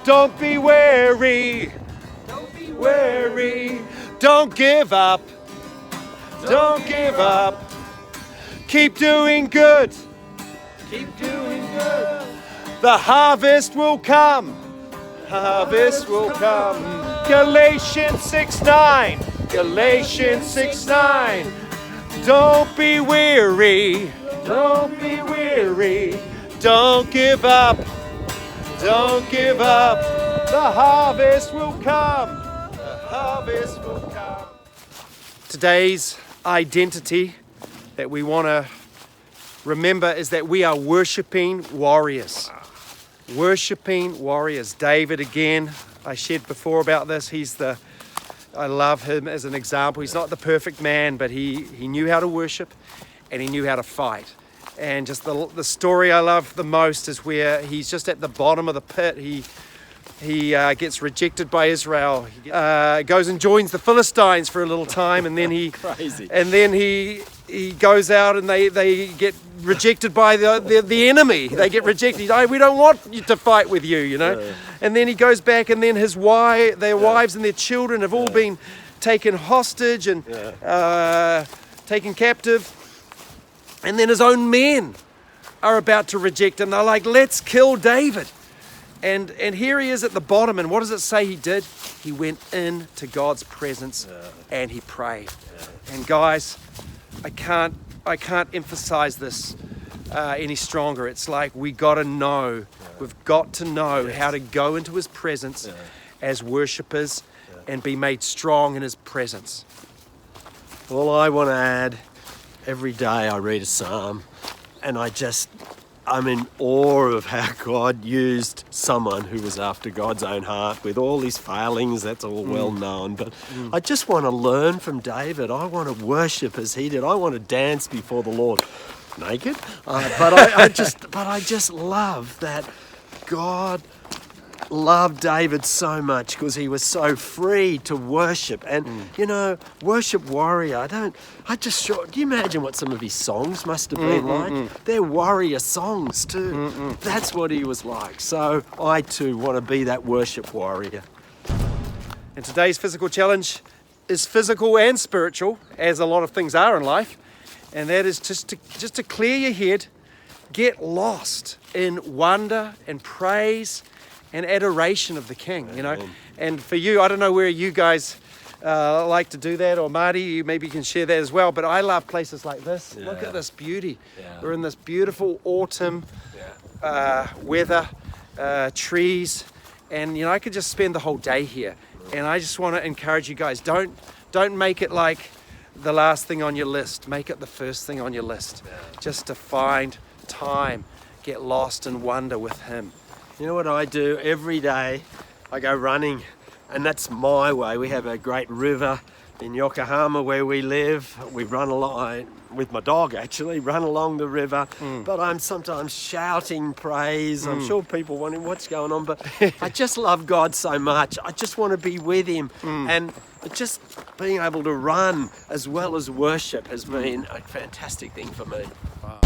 Don't be weary. Don't be weary. Don't give up. Don't give up. Keep doing good. Keep doing good. The harvest will come. Harvest will come. Galatians 6:9. Galatians 6:9. Don't be weary. Don't be weary. Don't give up. Don't give up. The harvest will come. The harvest will come. Today's identity that we want to remember is that we are worshiping warriors. Worshipping warriors. David, again, I shared before about this. I love him as an example. He's not the perfect man, but he knew how to worship and he knew how to fight. And just the story I love the most is where he's just at the bottom of the pit. He gets rejected by Israel. He goes and joins the Philistines for a little time, and then he Crazy. And then he goes out and they get rejected by the enemy. They get rejected. We don't want you to fight with you, you know. And then he goes back, and then their wives and their children have all been taken hostage and taken captive. And then his own men are about to reject him. They're like, let's kill David. And here he is at the bottom, and what does it say he did? He went into God's presence and he prayed. And guys, I can't emphasize this any stronger. It's like we've got to know how to go into his presence as worshippers and be made strong in his presence. Well, I want to add, every day I read a psalm, and I'm in awe of how God used someone who was after God's own heart with all his failings. That's all well known. But I just want to learn from David. I want to worship as he did. I want to dance before the Lord naked. But I just love that God loved David so much because he was so free to worship. And worship warrior. Do you imagine what some of his songs must have been like? They're warrior songs too. That's what he was like. So I too want to be that worship warrior. And today's physical challenge is physical and spiritual, as a lot of things are in life. And that is just to clear your head, get lost in wonder and praise and adoration of the King, you know. And for you, I don't know where you guys like to do that, or Marty, you maybe can share that as well, but I love places like this. Look at this beauty. We're in this beautiful autumn weather, trees, and I could just spend the whole day here. And I just want to encourage you guys, don't make it like the last thing on your list. Make it the first thing on your list. Just to find time, get lost in wonder with him. You know what I do every day? I go running, and that's my way. We have a great river in Yokohama where we live. We run along with my dog, actually, run along the river. But I'm sometimes shouting praise. I'm sure people wondering what's going on, but I just love God so much. I just want to be with him. And just being able to run as well as worship has been a fantastic thing for me. Wow.